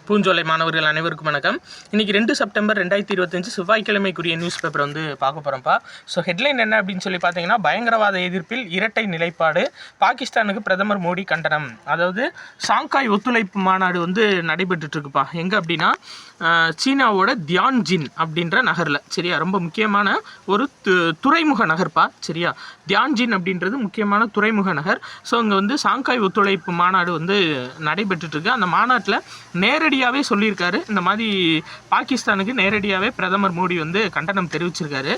பூஞ்சோலை மாணவர்கள் அனைவருக்கும் வணக்கம். இன்றைக்கி 2 செப்டம்பர் 2025 செவ்வாய்க்கிழமைக்குரிய நியூஸ் பேப்பர் வந்து பார்க்க போகிறோம்ப்பா. ஸோ ஹெட்லைன் என்ன அப்படின்னு சொல்லி பார்த்தீங்கன்னா, பயங்கரவாத எதிர்ப்பில் இரட்டை நிலைப்பாடு, பாகிஸ்தானுக்கு பிரதமர் மோடி கண்டனம். அதாவது ஷாங்காய் ஒத்துழைப்பு மாநாடு வந்து நடைபெற்றுட்ருக்குப்பா. எங்கே அப்படின்னா சீனாவோட தியான்ஜின் அப்படின்ற நகரில், சரியா? ரொம்ப முக்கியமான ஒரு துறைமுக நகர்ப்பா, சரியா? தியான்ஜின் அப்படின்றது முக்கியமான துறைமுக நகர். ஸோ இங்கே வந்து ஷாங்காய் ஒத்துழைப்பு மாநாடு வந்து நடைபெற்றுட்ருக்கு. அந்த மாநாட்டில் நேரடியாகவே சொல்லியிருக்காரு, இந்த மாதிரி பாகிஸ்தானுக்கு நேரடியாகவே பிரதமர் மோடி வந்து கண்டனம் தெரிவிச்சிருக்காரு.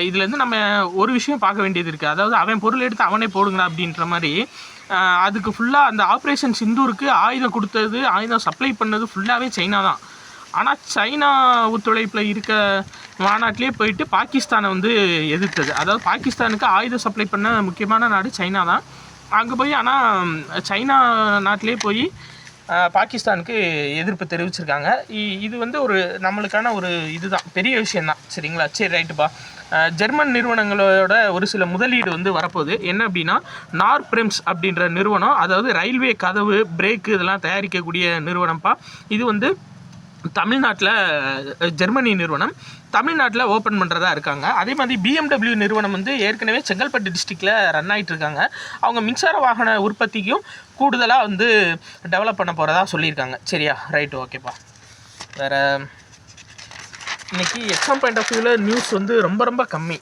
இதுலேருந்து நம்ம ஒரு விஷயம் பார்க்க வேண்டியது இருக்குது. அதாவது அவன் பொருள் எடுத்து அவனே போடுங்களா அப்படின்ற மாதிரி. அதுக்கு ஃபுல்லாக அந்த ஆப்ரேஷன் சிந்தூருக்கு ஆயுதம் கொடுத்தது, ஆயுதம் சப்ளை பண்ணது ஃபுல்லாகவே சைனா தான். ஆனால் சைனா ஒத்துழைப்பில் இருக்க மாநாட்டிலே போயிட்டு பாகிஸ்தானை வந்து எதிர்த்தது. அதாவது பாகிஸ்தானுக்கு ஆயுதம் சப்ளை பண்ண முக்கியமான நாடு சைனா தான். அங்கே போய் ஆனால் சைனா நாட்டிலே போய் பாகிஸ்தானுக்கு எதிர்ப்பு தெரிவிச்சிருக்காங்க. இது வந்து ஒரு நம்மளுக்கான ஒரு இதுதான், பெரிய விஷயந்தான், சரிங்களா? சரி, ரைட்டுப்பா. ஜெர்மன் நிறுவனங்களோட ஒரு சில முதலீடு வந்து வரப்போகுது. என்ன அப்படின்னா, நார்பிரெம்ஸ் அப்படின்ற நிறுவனம், அதாவது ரயில்வே கதவு, பிரேக்கு இதெல்லாம் தயாரிக்கக்கூடிய நிறுவனம்ப்பா. இது வந்து தமிழ்நாட்டில் ஜெர்மனி நிறுவனம் தமிழ்நாட்டில் ஓப்பன் பண்ணுறதா இருக்காங்க. அதே மாதிரி BMW நிறுவனம் வந்து ஏற்கனவே செங்கல்பட்டு டிஸ்ட்ரிக்டில் ரன் ஆகிட்டு இருக்காங்க. அவங்க மின்சார வாகன உற்பத்திக்கும் கூடுதலாக வந்து டெவலப் பண்ண போகிறதா சொல்லியிருக்காங்க. சரியா, ரைட்டு, ஓகேப்பா. வேறு இன்றைக்கி எக்ஸாம் பாயிண்ட் ஆஃப் வியூவில் நியூஸ் வந்து ரொம்ப ரொம்ப கம்மி.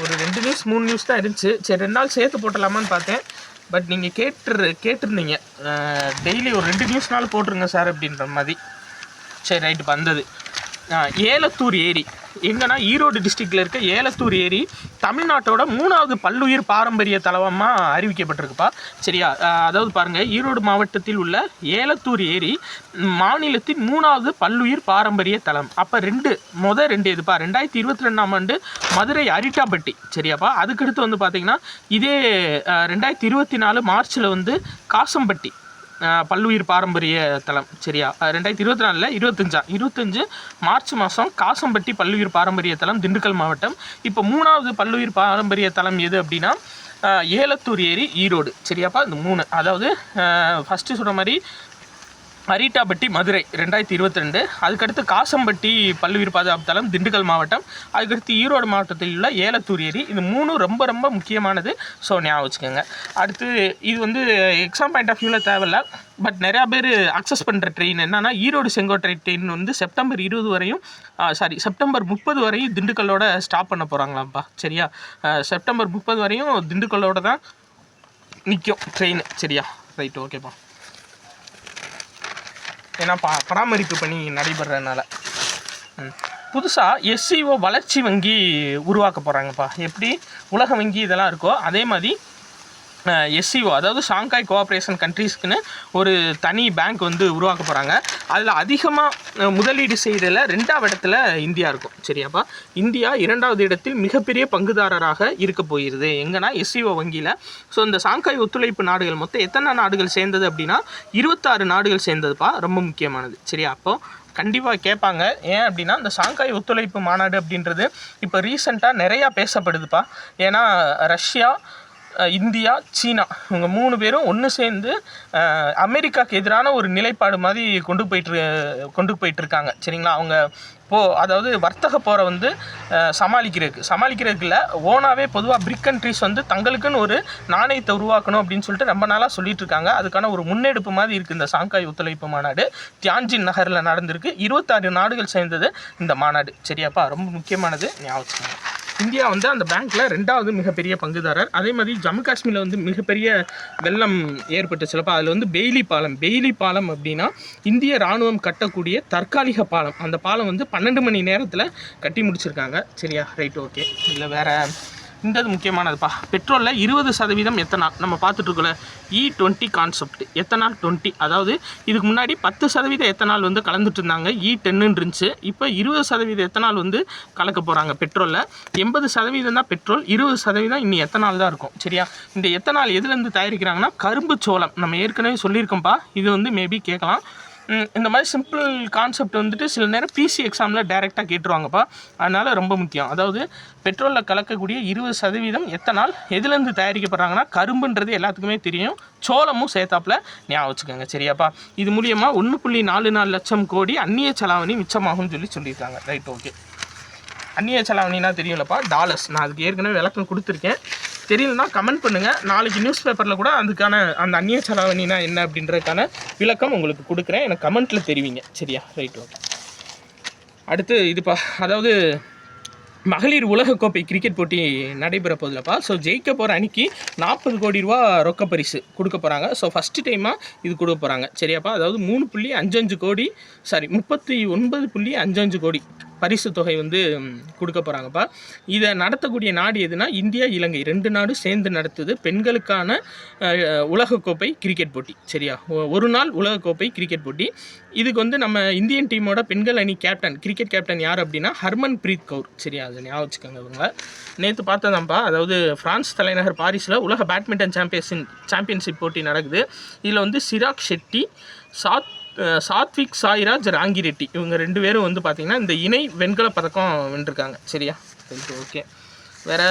ஒரு 2 நியூஸ் 3 நியூஸ் தான் இருந்துச்சு. சரி, 2 நாள் சேர்த்து போட்டலாமான்னு பார்த்தேன். பட் நீங்கள் கேட்டிருந்தீங்க டெய்லி ஒரு 2 நியூஸ்னாலும் போட்டுருங்க சார் அப்படின்ற மாதிரி. சரி, ரைட்டு. வந்தது ஏலத்தூர் ஏரி. எங்கன்னா ஈரோடு டிஸ்ட்ரிக்டில் இருக்க ஏலத்தூர் ஏரி தமிழ்நாட்டோட 3வது பல்லுயிர் பாரம்பரிய தலமாக அறிவிக்கப்பட்டிருக்குப்பா. சரியா? அதாவது பாருங்கள், ஈரோடு மாவட்டத்தில் உள்ள ஏலத்தூர் ஏரி மாநிலத்தின் 3வது பல்லுயிர் பாரம்பரிய தலம். அப்போ 2 இதுப்பா. 2022ஆம் ஆண்டு மதுரை அரிட்டாப்பட்டி, சரியாப்பா. அதுக்கடுத்து வந்து பார்த்திங்கன்னா இதே 2024 மார்ச்சில் வந்து காசம்பட்டி பல்லுயிர் பாரம்பரிய தலம். சரியா? 2024 25 மார்ச் மாதம் காசம்பட்டி பல்லுயிர் பாரம்பரிய தலம், திண்டுக்கல் மாவட்டம். இப்போ 3வது பல்லுயிர் பாரம்பரிய தலம் எது அப்படின்னா ஏலத்தூர் ஏரி, ஈரோடு. சரியாப்பா? இந்த 3, அதாவது ஃபஸ்ட்டு சொல்கிற மாதிரி அரிட்டாப்பட்டி மதுரை 2022, அதுக்கடுத்து காசம்பட்டி பல்லுயிர் பாதுகாப்பு தலம் திண்டுக்கல் மாவட்டம், அதுக்கடுத்து ஈரோடு மாவட்டத்தில் உள்ள ஏலத்தூர் ஏரி. இது 3 ரொம்ப ரொம்ப முக்கியமானது. ஸோ ஞாபகம் வச்சுக்கோங்க. அடுத்து இது வந்து எக்ஸாம் பாயிண்ட் ஆஃப் வியூவில் தேவையில்ல, பட் நிறையா பேர் அக்சஸ் பண்ணுற ட்ரெயின் என்னென்னா ஈரோடு செங்கோட்டை ட்ரெயின் வந்து செப்டம்பர் 30 வரையும் திண்டுக்கல்லோட ஸ்டாப் பண்ண போகிறாங்களாம்ப்பா. சரியா? செப்டம்பர் 30 வரையும் திண்டுக்கல்லோட தான் நிற்கும் ட்ரெயின். சரியா? ரைட்டு, ஓகேப்பா. ஏன்னா பராமரிப்பு பணி நடைபெறதுனால. புதுசாக SCO வளர்ச்சி வங்கி உருவாக்க போகிறாங்கப்பா. எப்படி உலக வங்கி இதெல்லாம் இருக்கோ அதே மாதிரி SCO, அதாவது ஷாங்காய் கோஆப்ரேஷன் கண்ட்ரீஸ்க்குன்னு ஒரு தனி பேங்க் வந்து உருவாக்க போகிறாங்க. அதில் அதிகமாக முதலீடு செய்கிறதில் 2வது இடத்துல இந்தியா இருக்கும். சரியாப்பா? இந்தியா 2வது இடத்தில் மிகப்பெரிய பங்குதாரராக இருக்க போகிறது. எங்கன்னா SCO வங்கியில். ஸோ இந்த ஷாங்காய் ஒத்துழைப்பு நாடுகள் மொத்தம் எத்தனை நாடுகள் சேர்ந்தது அப்படின்னா 26 நாடுகள் சேர்ந்ததுப்பா. ரொம்ப முக்கியமானது. சரியா? அப்போது கண்டிப்பாக கேட்பாங்க. ஏன் அப்படின்னா இந்த ஷாங்காய் ஒத்துழைப்பு மாநாடு அப்படின்றது இப்போ ரீசெண்டாக நிறையா பேசப்படுதுப்பா. ஏன்னா ரஷ்யா, இந்தியா, சீனா இவங்க 3 பேரும் ஒன்று சேர்ந்து அமெரிக்காவுக்கு எதிரான ஒரு நிலைப்பாடு மாதிரி கொண்டு போயிட்டுருக்காங்க. சரிங்களா? அவங்க அதாவது வர்த்தக போரை வந்து சமாளிக்கிறதுக்கு இல்லை, ஓனாவே பொதுவாக பிரிக் கண்ட்ரிஸ் வந்து தங்களுக்குன்னு ஒரு நாணயத்தை உருவாக்கணும் அப்படின்னு சொல்லிட்டு ரொம்ப நாளாக சொல்லிட்டு இருக்காங்க. அதுக்கான ஒரு முன்னெடுப்பு மாதிரி இருக்குது இந்த ஷாங்காய் ஒத்துழைப்பு மாநாடு. தியான்ஜின் நகரில் நடந்திருக்கு. 26 நாடுகள் சேர்ந்தது இந்த மாநாடு. சரியாப்பா? ரொம்ப முக்கியமானது, ஞாபகம். இந்தியா வந்து அந்த பேங்க்கில் 2வது மிகப்பெரிய பங்குதாரர். அதே மாதிரி ஜம்மு காஷ்மீரில் வந்து மிகப்பெரிய வெள்ளம் ஏற்பட்டுச்சுலப்பா. அதில் வந்து பெய்லி பாலம் அப்படின்னா இந்திய இராணுவம் கட்டக்கூடிய தற்காலிக பாலம். அந்த பாலம் வந்து 12 மணி நேரத்தில் கட்டி முடிச்சிருக்காங்க. சரியா? Right, okay. இல்லை வேறு இந்தது முக்கியமானதுப்பா. பெட்ரோலில் 20% எத்தனால் நம்ம பார்த்துட்ருக்கோம்ல, E20 கான்செப்ட். எத்தனால் 20, அதாவது இதுக்கு முன்னாடி 10% எத்தனால் வந்து கலந்துட்டு இருந்தாங்க, E10 இருந்துச்சு. இப்போ 20% எத்தனால் வந்து கலக்க போகிறாங்க பெட்ரோலில். 80% தான் பெட்ரோல், 20% இன்னி எத்தனால் தான் இருக்கும். சரியா? இந்த எத்தனால் எதுலேருந்து தயாரிக்கிறாங்கன்னா கரும்பு சோளம். நம்ம ஏற்கனவே சொல்லியிருக்கோம்ப்பா. இது வந்து மேபி கேட்கலாம். இந்த மாதிரி சிம்பிள் கான்செப்ட் வந்துட்டு சில நேரம் பிசி எக்ஸாமில் டைரெக்டாக கேட்டுருவாங்கப்பா. அதனால் ரொம்ப முக்கியம். அதாவது பெட்ரோலில் கலக்கக்கூடிய 20% எத்தனால் எதுலேருந்து தயாரிக்கப்படுறாங்கன்னா கரும்புன்றது எல்லாத்துக்குமே தெரியும், சோளமும் சேர்த்தாப்புல ஞாபகம் வச்சுக்கோங்க. சரியாப்பா? இது மூலியமாக 1.44 லட்சம் கோடி அந்நிய செலாவணி மிச்சமாகும்னு சொல்லியிருக்காங்க. Right, okay. அந்நிய செலாவணினா தெரியும்லப்பா, டாலர்ஸ். நான் அதுக்கு ஏற்கனவே விளக்கம் கொடுத்துருக்கேன். தெரியலனா கமெண்ட் பண்ணுங்கள். நாளைக்கு நியூஸ் பேப்பரில் கூட அதுக்கான அந்த அந்நிய செலாவணினா என்ன அப்படின்றதுக்கான விளக்கம் உங்களுக்கு கொடுக்குறேன். எனக்கு கமெண்ட்டில் தெரிவிங்க. சரியா? Right, okay. அடுத்து இதுப்பா, அதாவது மகளிர் உலகக்கோப்பை கிரிக்கெட் போட்டி நடைபெற போதில்லப்பா. ஸோ ஜெயிக்க போகிற அணிக்கு 40 கோடி ரூபா ரொக்க பரிசு கொடுக்க போகிறாங்க. ஸோ ஃபஸ்ட்டு டைமாக இது கொடுக்க போகிறாங்க. சரியாப்பா? அதாவது 3.55 கோடி, சாரி 39.55 கோடி பரிசு தொகை வந்து கொடுக்க போகிறாங்கப்பா. இதை நடத்தக்கூடிய நாடு எதுனா இந்தியா, இலங்கை 2 நாடும் சேர்ந்து நடத்துது பெண்களுக்கான உலகக்கோப்பை கிரிக்கெட் போட்டி. சரியா? ஒரு நாள் உலகக்கோப்பை கிரிக்கெட் போட்டி. இதுக்கு வந்து நம்ம இந்தியன் டீமோட பெண்கள் அணி கேப்டன், கிரிக்கெட் கேப்டன் யார் அப்படின்னா ஹர்மன் பிரீத் கவுர். சரியா? அதை ஞாபகம் வச்சுக்கோங்க. இவங்க நேற்று பார்த்ததான்ப்பா, அதாவது ஃப்ரான்ஸ் தலைநகர் பாரிஸில் உலக பேட்மிண்டன் சாம்பியன்ஷிப் போட்டி நடக்குது. இதில் வந்து சிராக் ஷெட்டி, சாத்விக் சாய்ராஜ், ராங்கிரெட்டி இவங்க 2 பேரும் வந்து பார்த்திங்கன்னா இந்த இணை வெண்கல பதக்கம் வென்றிருக்காங்க. சரியா? ஓகே. வேறு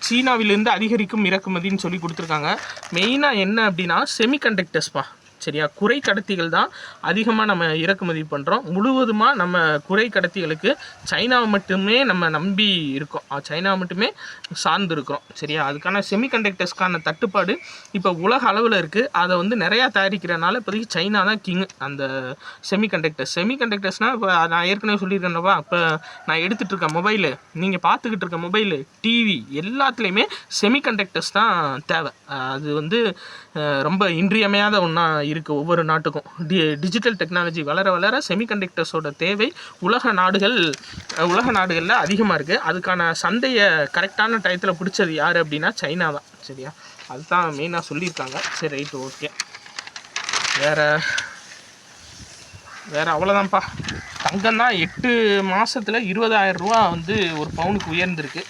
சீனாவிலேருந்து அதிகரிக்கும் இறக்குமதின்னு சொல்லி கொடுத்துருக்காங்க. மெயினாக என்ன அப்படின்னா செமிகண்டக்டர்ஸ்ப்பா. சரியா? குறை கடத்திகள் தான் அதிகமாக நம்ம இறக்குமதி பண்ணுறோம். முழுவதுமாக நம்ம குறை கடத்திகளுக்கு சைனாவை மட்டுமே நம்ம நம்பி இருக்கோம், சைனாவை மட்டுமே சார்ந்து இருக்கிறோம். சரியா? அதுக்கான செமிகண்டக்டர்ஸ்க்கான தட்டுப்பாடு இப்போ உலக அளவில் இருக்குது. அதை வந்து நிறையா தயாரிக்கிறனால இப்போதைக்கு சைனா தான் கிங் அந்த செமிகண்டக்டர்ஸ்னால் இப்போ நான் ஏற்கனவே சொல்லியிருக்கேன்ப்பா. இப்போ நான் எடுத்துகிட்டு இருக்க மொபைலு, நீங்கள் பார்த்துக்கிட்டு இருக்க மொபைலு, டிவி எல்லாத்துலேயுமே செமிகண்டக்டர்ஸ் தான் தேவை. அது வந்து ரொம்ப இன்றியமையாத ஒன்றா இருக்குது ஒவ்வொரு நாட்டுக்கும். டிஜிட்டல் டெக்னாலஜி வளர வளர செமிகண்டக்டர்ஸோட தேவை உலக நாடுகளில் அதிகமாக இருக்குது. அதுக்கான சந்தையை கரெக்டான டயத்தில் பிடிச்சது யார் அப்படின்னா சைனா தான். சரியா? அதுதான் மெயினாக சொல்லியிருக்காங்க. சரி, ரைட்டு, ஓகே. வேறு அவ்வளோதான்ப்பா. தங்கம் தான் 8 மாதத்தில் 20,000 ரூபா வந்து ஒரு பவுனுக்கு உயர்ந்திருக்கு.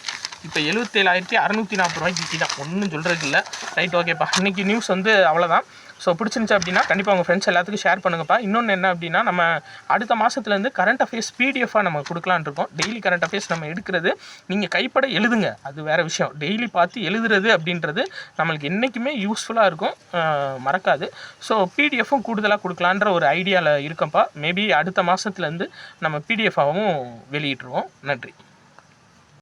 இப்போ 77,640 ரூபாய்க்கு விற்கி தான், ஒன்றும் சொல்கிறதுக்கு இல்லை. ரைட், ஓகேப்பா. இன்றைக்கி நியூஸ் வந்து அவ்வளோதான். ஸோ பிடிச்சிருந்துச்சு அப்படின்னா கண்டிப்பாக உங்கள் ஃப்ரெண்ட்ஸ் எல்லாத்துக்கும் ஷேர் பண்ணுங்கப்பா. இன்னொன்று என்ன அப்படின்னா, நம்ம அடுத்த மாதத்துலேருந்து கரண்ட் அஃபேர்ஸ் பிடிஎஃபாக நம்ம கொடுக்கலான் இருக்கோம். டெய்லி கரண்ட் அஃபேர்ஸ் நம்ம எடுக்கிறது, நீங்கள் கைப்பட எழுதுங்க, அது வேறு விஷயம். டெய்லி பார்த்து எழுதுறது அப்படின்றது நம்மளுக்கு என்றைக்குமே யூஸ்ஃபுல்லாக இருக்கும், மறக்காது. ஸோ பிடிஎஃப்பும் கூடுதலாக கொடுக்கலான்ற ஒரு ஐடியாவில் இருக்கோம்ப்பா. மேபி அடுத்த மாதத்துலேருந்து நம்ம பிடிஎஃபாகவும் வெளியிட்டுருவோம். நன்றி.